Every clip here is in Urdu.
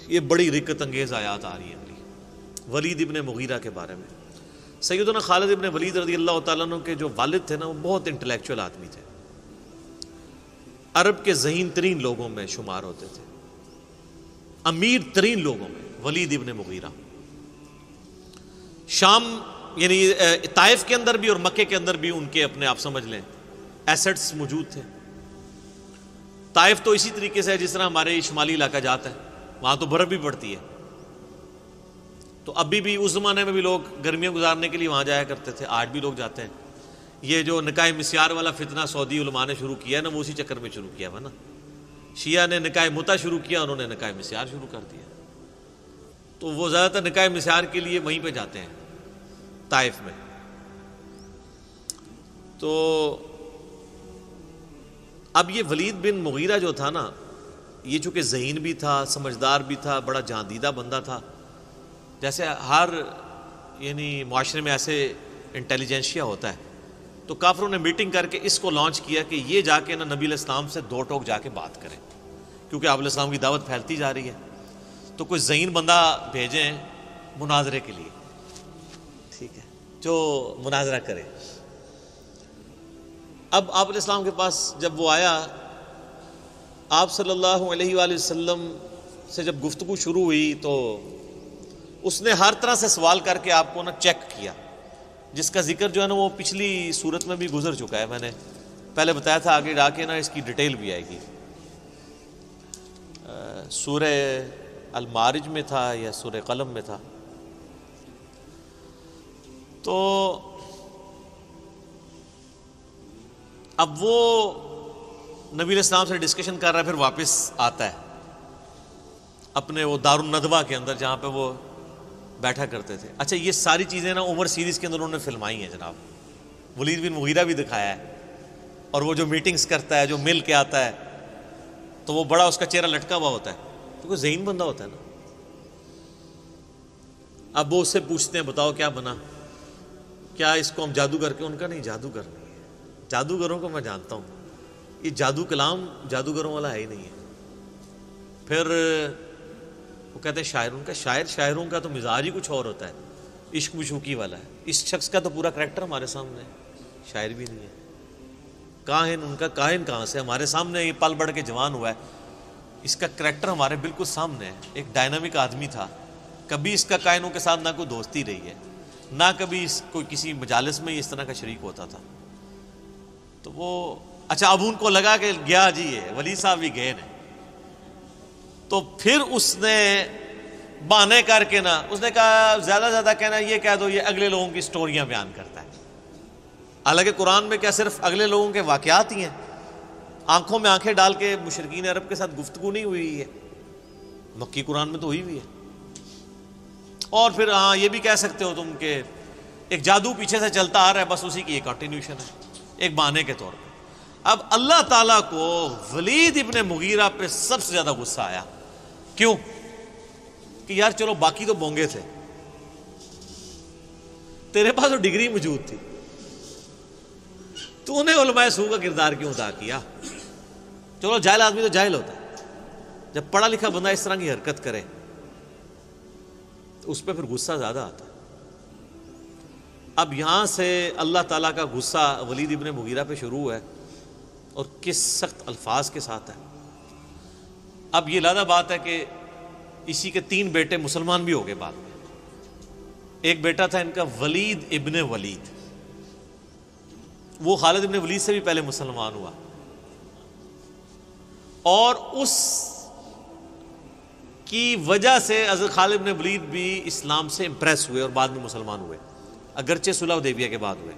یہ بڑی رکت انگیز آیات آ رہی ہیں ولید ابن مغیرہ کے بارے میں۔ سیدنا خالد ابن ولید رضی اللہ تعالیٰ عنہ کے جو والد تھے نا، وہ بہت انٹلیکچوئل آدمی تھے، عرب کے ذہین ترین لوگوں میں شمار ہوتے تھے، امیر ترین لوگوں میں ولید ابن مغیرہ۔ شام یعنی طائف کے اندر بھی اور مکے کے اندر بھی ان کے اپنے آپ سمجھ لیں ایسٹس موجود تھے۔ طائف تو اسی طریقے سے ہے جس طرح ہمارے شمالی علاقہ جاتا ہے، وہاں تو برف بھی پڑتی ہے، تو ابھی بھی اس زمانے میں بھی لوگ گرمیاں گزارنے کے لیے وہاں جایا کرتے تھے، آج بھی لوگ جاتے ہیں۔ یہ جو نکاح مسیار والا فتنہ سعودی علماء نے شروع کیا ہے نا، وہ اسی چکر میں شروع کیا ہوا نا۔ شیعہ نے نکاح متع شروع کیا، انہوں نے نکاح مسیار شروع کر دیا، تو وہ زیادہ تر نکاح مسیار کے لیے وہیں پہ جاتے ہیں طائف میں۔ تو اب یہ ولید بن مغیرہ جو تھا نا، یہ چونکہ ذہین بھی تھا، سمجھدار بھی تھا، بڑا جاندیدہ بندہ تھا، جیسے ہر یعنی معاشرے میں ایسے انٹیلیجنشیا ہوتا ہے، تو کافروں نے میٹنگ کر کے اس کو لانچ کیا کہ یہ جا کے نا نبی علیہ السلام سے دو ٹوک جا کے بات کریں، کیونکہ آپ علیہ السلام کی دعوت پھیلتی جا رہی ہے، تو کوئی ذہین بندہ بھیجیں مناظرے کے لیے، ٹھیک ہے، جو مناظرہ کرے۔ اب آپ علیہ السلام کے پاس جب وہ آیا، آپ صلی اللہ علیہ وآلہ وسلم سے جب گفتگو شروع ہوئی تو اس نے ہر طرح سے سوال کر کے آپ کو نا چیک کیا، جس کا ذکر جو ہے نا وہ پچھلی صورت میں بھی گزر چکا ہے، میں نے پہلے بتایا تھا، آگے جا کے نا اس کی ڈیٹیل بھی آئے گی۔ سورہ المعارج میں تھا یا سورہ قلم میں تھا۔ تو اب وہ نبی علیہ السلام سے ڈسکشن کر رہا ہے، پھر واپس آتا ہے اپنے وہ دار الندوہ کے اندر جہاں پہ وہ بیٹھا کرتے تھے۔ اچھا، یہ ساری چیزیں نا عمر سیریز کے اندر انہوں نے فلمائی ہیں جناب، ولید بن مغیرہ بھی دکھایا ہے، اور وہ جو میٹنگز کرتا ہے، جو مل کے آتا ہے، تو وہ بڑا اس کا چہرہ لٹکا ہوا ہوتا ہے، تو کوئی ذہین بندہ ہوتا ہے نا۔ اب وہ اس سے پوچھتے ہیں بتاؤ کیا بنا، کیا اس کو ہم جادوگر کے؟ ان کا نہیں، جادوگر نہیں ہے، جادوگروں کو میں جانتا ہوں، یہ جادو کلام جادوگروں والا ہے ہی نہیں ہے۔ پھر وہ کہتے ہیں شاعر، ان کا شاعروں کا تو مزاج ہی کچھ اور ہوتا ہے، عشق مشوقی والا ہے، اس شخص کا تو پورا کریکٹر ہمارے سامنے ہے، شاعر بھی نہیں ہے۔ کاہن، ان کا کاہن کہاں سے؟ ہمارے سامنے یہ پل بڑھ کے جوان ہوا ہے، اس کا کریکٹر ہمارے بالکل سامنے ہے، ایک ڈائنامک آدمی تھا، کبھی اس کا کائنوں کے ساتھ نہ کوئی دوستی رہی ہے، نہ کبھی کوئی کسی مجالس میں اس طرح کا شریک ہوتا تھا۔ تو وہ اچھا، اب ان کو لگا کہ گیا جی یہ ولید صاحب بھی گئے نا، تو پھر اس نے بہانے کر کے نا، اس نے کہا زیادہ سے زیادہ کہنا یہ کہہ دو یہ اگلے لوگوں کی سٹوریاں بیان کرتا ہے، حالانکہ قرآن میں کیا صرف اگلے لوگوں کے واقعات ہی ہیں؟ آنکھوں میں آنکھیں ڈال کے مشرکین عرب کے ساتھ گفتگو نہیں ہوئی ہے، مکی قرآن میں تو ہوئی ہوئی ہے۔ اور پھر ہاں یہ بھی کہہ سکتے ہو تم کہ ایک جادو پیچھے سے چلتا آ رہا ہے، بس اسی کی ایک کنٹینیوشن ہے، ایک بہانے کے طور پہ۔ اب اللہ تعالیٰ کو ولید ابن مغیرہ پہ سب سے زیادہ غصہ آیا، کیوں؟ کہ یار چلو باقی تو بونگے تھے، تیرے پاس تو ڈگری موجود تھی، تو نے علماء سو کا کردار کیوں ادا کیا؟ چلو جاہل آدمی تو جاہل ہوتا ہے، جب پڑھا لکھا بندہ اس طرح کی حرکت کرے تو اس پہ پھر غصہ زیادہ آتا ہے۔ اب یہاں سے اللہ تعالیٰ کا غصہ ولید ابن مغیرہ پہ شروع ہے، اور کس سخت الفاظ کے ساتھ ہے۔ اب یہ لادہ بات ہے کہ اسی کے 3 بیٹے مسلمان بھی ہو گئے بعد میں۔ ایک بیٹا تھا ان کا ولید ابن ولید، وہ خالد ابن ولید سے بھی پہلے مسلمان ہوا، اور اس کی وجہ سے حضرت خالد ابن ولید بھی اسلام سے امپریس ہوئے اور بعد میں مسلمان ہوئے، اگرچہ صلح حدیبیہ کے بعد ہوئے۔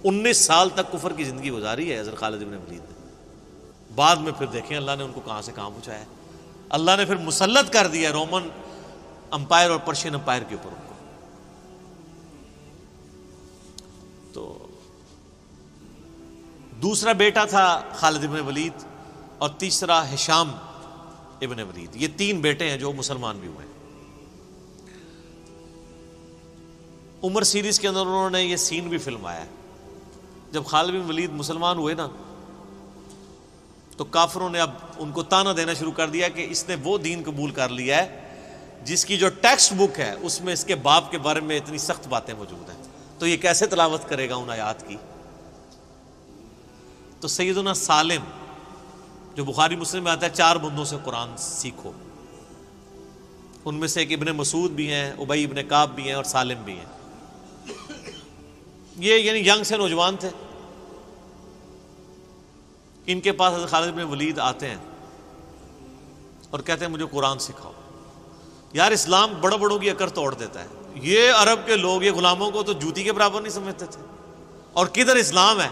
19 سال تک کفر کی زندگی گزاری ہے حضرت خالد ابن ولید نے، بعد میں پھر دیکھیں اللہ نے ان کو کہاں سے کہاں پہنچایا ہے، اللہ نے پھر مسلط کر دیا رومن امپائر اور پرشین امپائر کے اوپر ان کو۔ تو دوسرا بیٹا تھا خالد ابن ولید، اور تیسرا ہشام ابن ولید، یہ 3 بیٹے ہیں جو مسلمان بھی ہوئے ہیں۔ عمر سیریز کے اندر انہوں نے یہ سین بھی فلمایا ہے، جب خالد بن ولید مسلمان ہوئے نا تو کافروں نے اب ان کو تانا دینا شروع کر دیا کہ اس نے وہ دین قبول کر لیا ہے جس کی جو ٹیکسٹ بک ہے اس میں اس کے باپ کے بارے میں اتنی سخت باتیں موجود ہیں، تو یہ کیسے تلاوت کرے گا ان آیات کی؟ تو سیدنا سالم جو بخاری مسلم میں آتا ہے 4 بندوں سے قرآن سیکھو، ان میں سے ایک ابن مسعود بھی ہیں، ابی ابن کعب بھی ہیں اور سالم بھی ہیں۔ یہ یعنی ینگ سے نوجوان تھے، ان کے پاس حضرت خالد بن ولید آتے ہیں اور کہتے ہیں مجھے قرآن سکھاؤ۔ یار اسلام بڑوں بڑوں کی اکڑ توڑ دیتا ہے، یہ عرب کے لوگ یہ غلاموں کو تو جوتی کے برابر نہیں سمجھتے تھے، اور کدھر اسلام ہے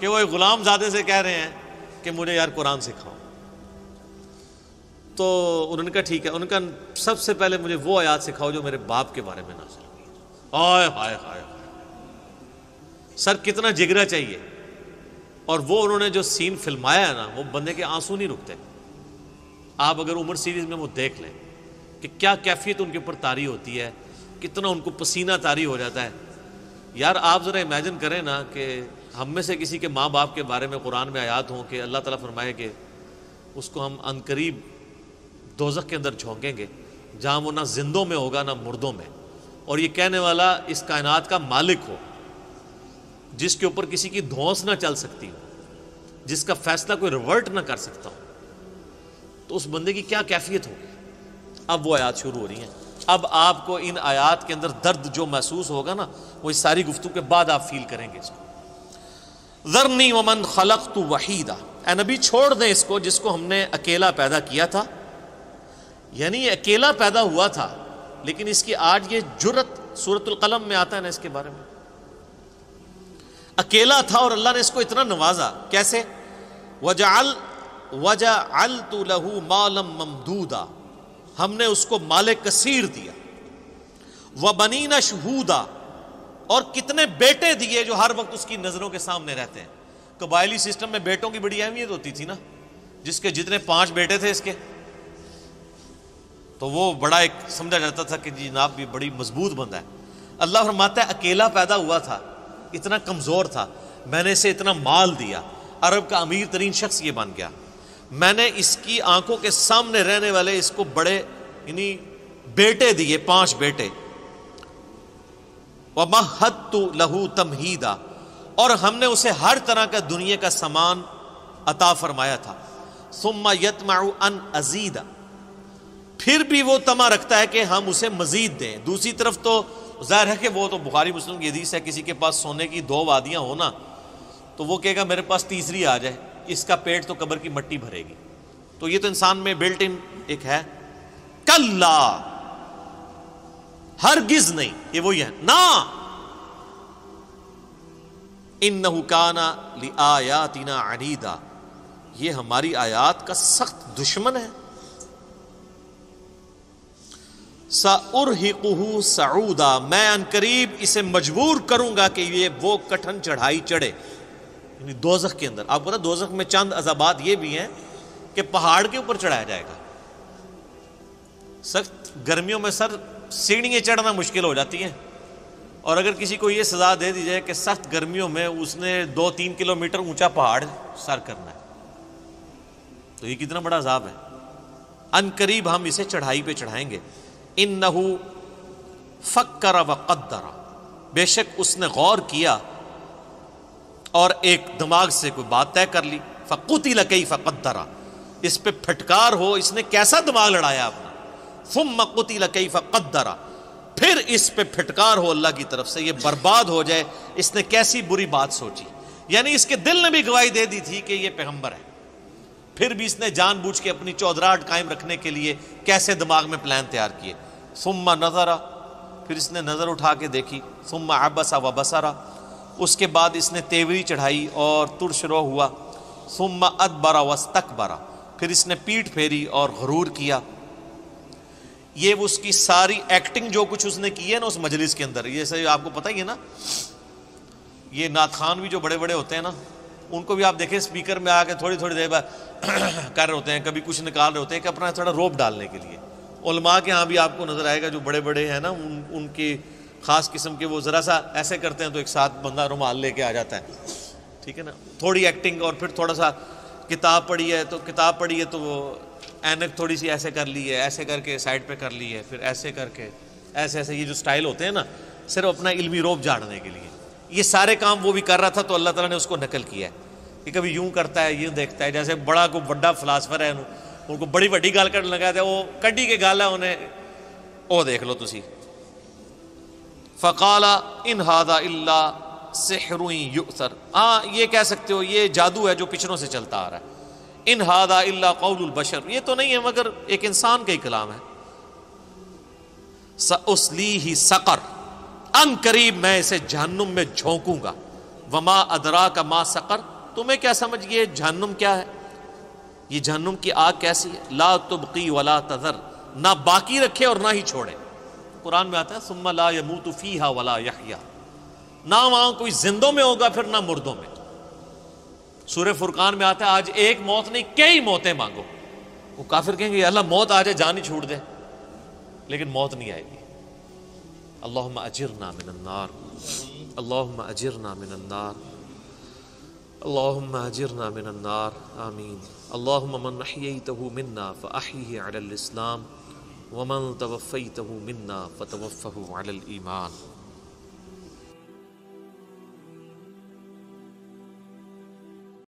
کہ وہ ایک غلام زادے سے کہہ رہے ہیں کہ مجھے یار قرآن سکھاؤ۔ تو انہوں نے کہا ٹھیک ہے، انہوں نے کہا سب سے پہلے مجھے وہ آیات سکھاؤ جو میرے باپ کے بارے میں نازل ہوئی۔ ہائے ہائے ہائے، سر کتنا جگرا چاہیے! اور وہ انہوں نے جو سین فلمایا ہے نا، وہ بندے کے آنسو نہیں رکتے۔ آپ اگر عمر سیریز میں وہ دیکھ لیں کہ کیا کیفیت ان کے اوپر طاری ہوتی ہے، کتنا ان کو پسینہ طاری ہو جاتا ہے۔ یار آپ ذرا امیجن کریں نا کہ ہم میں سے کسی کے ماں باپ کے بارے میں قرآن میں آیات ہوں کہ اللہ تعالیٰ فرمائے کہ اس کو ہم عنقریب دوزخ کے اندر جھونکیں گے جہاں وہ نہ زندوں میں ہوگا نہ مردوں میں، اور یہ کہنے والا اس کائنات کا مالک ہو، جس کے اوپر کسی کی دھونس نہ چل سکتی ہو، جس کا فیصلہ کوئی ریورٹ نہ کر سکتا ہو، تو اس بندے کی کیا کیفیت ہوگی؟ اب وہ آیات شروع ہو رہی ہیں۔ اب آپ کو ان آیات کے اندر درد جو محسوس ہوگا نا، وہ اس ساری گفتگو کے بعد آپ فیل کریں گے اس کو۔ ذرنی ومن خلقت وحیدا، اے نبی چھوڑ دیں اس کو جس کو ہم نے اکیلا پیدا کیا تھا، یعنی یہ اکیلا پیدا ہوا تھا، لیکن اس کی آج یہ جرت سورۃ القلم میں آتا ہے نا اس کے بارے میں، اکیلا تھا اور اللہ نے اس کو اتنا نوازا۔ کیسے؟ وجعلت له مالا ممدودا، ہم نے اس کو مال کثیر دیا، وبنین شہودا، اور کتنے بیٹے دیے جو ہر وقت اس کی نظروں کے سامنے رہتے ہیں۔ قبائلی سسٹم میں بیٹوں کی بڑی اہمیت ہوتی تھی نا، جس کے جتنے 5 بیٹے تھے اس کے، تو وہ بڑا ایک سمجھا جاتا تھا کہ جی جناب بھی بڑی مضبوط بندہ ہے۔ اللہ فرماتا ہے اکیلا پیدا ہوا تھا، اتنا کمزور تھا، میں نے اسے اتنا مال دیا، عرب کا امیر ترین شخص یہ بن گیا، میں نے اس کی آنکھوں کے سامنے رہنے والے اس کو بڑے یعنی بیٹے دیے، 5 بیٹے۔ وَمَهَّدتُّ لَهُ تَمْهِيدًا، اور ہم نے اسے ہر طرح کا دنیا کا سامان عطا فرمایا تھا۔ ثُمَّ يَطْمَعُ أَنْ أَزِيدَ، پھر بھی وہ طمع رکھتا ہے کہ ہم اسے مزید دیں۔ دوسری طرف تو ظاہر ہے کہ وہ تو بخاری مسلم کی حدیث ہے، کسی کے پاس سونے کی 2 وادیاں ہونا تو وہ کہے گا میرے پاس تیسری آ جائے، اس کا پیٹ تو قبر کی مٹی بھرے گی۔ تو یہ تو انسان میں بلٹ ان ایک ہے۔ کلا، ہرگز نہیں، یہ وہی ہے نا، انہ کان لآیاتنا عنیدا، یہ ہماری آیات کا سخت دشمن ہے۔ سأرہقہ صعودا، میں عنقریب اسے مجبور کروں گا کہ یہ وہ کٹھن چڑھائی چڑھے، یعنی دوزخ کے اندر۔ آپ کو پتا دوزخ میں چند عذابات یہ بھی ہیں کہ پہاڑ کے اوپر چڑھایا جائے گا۔ سخت گرمیوں میں سر سیڑھیاں چڑھنا مشکل ہو جاتی ہیں، اور اگر کسی کو یہ سزا دے دی جائے کہ سخت گرمیوں میں اس نے 2-3 کلومیٹر اونچا پہاڑ سر کرنا ہے، تو یہ کتنا بڑا عذاب ہے۔ عنقریب ہم اسے چڑھائی پہ چڑھائیں گے۔ انہ فکر وقدر، بے شک اس نے غور کیا اور ایک دماغ سے کوئی بات طے کر لی۔ فقتل کیف قدر، اس پہ پھٹکار ہو اس نے کیسا دماغ لڑایا اپنا۔ ثم قتل کیف قدر، پھر اس پہ پھٹکار ہو اللہ کی طرف سے، یہ برباد ہو جائے اس نے کیسی بری بات سوچی۔ یعنی اس کے دل نے بھی گواہی دے دی تھی کہ یہ پیغمبر ہے، پھر بھی اس نے جان بوجھ کے اپنی چودراہٹ قائم رکھنے کے لیے کیسے دماغ میں پلان تیار کیے۔ ثم نظر، پھر اس نے نظر اٹھا کے دیکھی۔ ثم عبس وبصر، اس کے بعد اس نے تیوری چڑھائی اور ترش رو ہوا۔ ثم ادبر واستکبر، پھر اس نے پیٹھ پھیری اور غرور کیا۔ یہ اس کی ساری ایکٹنگ جو کچھ اس نے کی ہے نا اس مجلس کے اندر، یہ سب آپ کو پتہ ہی ہے نا، یہ نعت خوان بھی جو بڑے بڑے ہوتے ہیں نا، ان کو بھی آپ دیکھیں اسپیکر میں آ کے تھوڑی تھوڑی دیر بعد کر رہے ہوتے ہیں، کبھی کچھ نکال رہے ہوتے ہیں کہ اپنا تھوڑا روپ ڈالنے کے لیے۔ علماء کے ہاں بھی آپ کو نظر آئے گا جو بڑے بڑے ہیں نا، ان کی خاص قسم کے وہ ذرا سا ایسے کرتے ہیں تو ایک ساتھ بندہ رومال لے کے آ جاتا ہے، ٹھیک ہے نا، تھوڑی ایکٹنگ، اور پھر تھوڑا سا کتاب پڑھی ہے تو وہ اینک تھوڑی سی ایسے کر لی ہے، ایسے کر کے سائڈ پہ کر لی ہے، پھر ایسے کر کے ایسے ایسے، یہ جو سٹائل ہوتے ہیں نا صرف اپنا علمی روب جھاڑنے کے لیے، یہ سارے کام وہ بھی کر رہا تھا تو اللہ تعالیٰ نے اس کو نقل کیا ہے کہ کبھی یوں کرتا ہے، یوں دیکھتا ہے، جیسے بڑا کو بڑا فلاسفر ہے ان کو بڑی بڑی گال کرنے لگا تھا، وہ کڈی کے گال ہے انہیں، وہ دیکھ لو تسی۔ فقال ان ھذا الا سحر یؤثر، ہاں یہ کہہ سکتے ہو یہ جادو ہے جو پچھڑوں سے چلتا آ رہا ہے، ان ھذا الا قول البشر، یہ تو نہیں ہے مگر ایک انسان کا ہی کلام ہے۔ سأصلیہ سقر، ان قریب میں اسے جہنم میں جھونکوں گا، وما ادراک ما سقر، تمہیں کیا سمجھ یہ جہنم کیا ہے، یہ جہنم کی آگ کیسی ہے، لا تبقی ولا تذر، نہ باقی رکھے اور نہ ہی چھوڑے، قرآن میں آتا ہے ثم لا يموت فیہا ولا یحیا، نہ وہاں کوئی زندوں میں ہوگا پھر نہ مردوں میں۔ سورہ فرقان میں آتا ہے آج ایک موت نہیں کئی موتیں مانگو، وہ کافر کہیں گے اللہ موت آ جائے جان ہی چھوڑ دے، لیکن موت نہیں آئے گی۔ اللہم اجرنا من النار، اللہم اجرنا من النار، اللہم اجرنا من النار، آمین۔ اللہم من احییتہ منا فاحیہ علی الاسلام ومن توفیتہ منا فتوفہ علی الایمان۔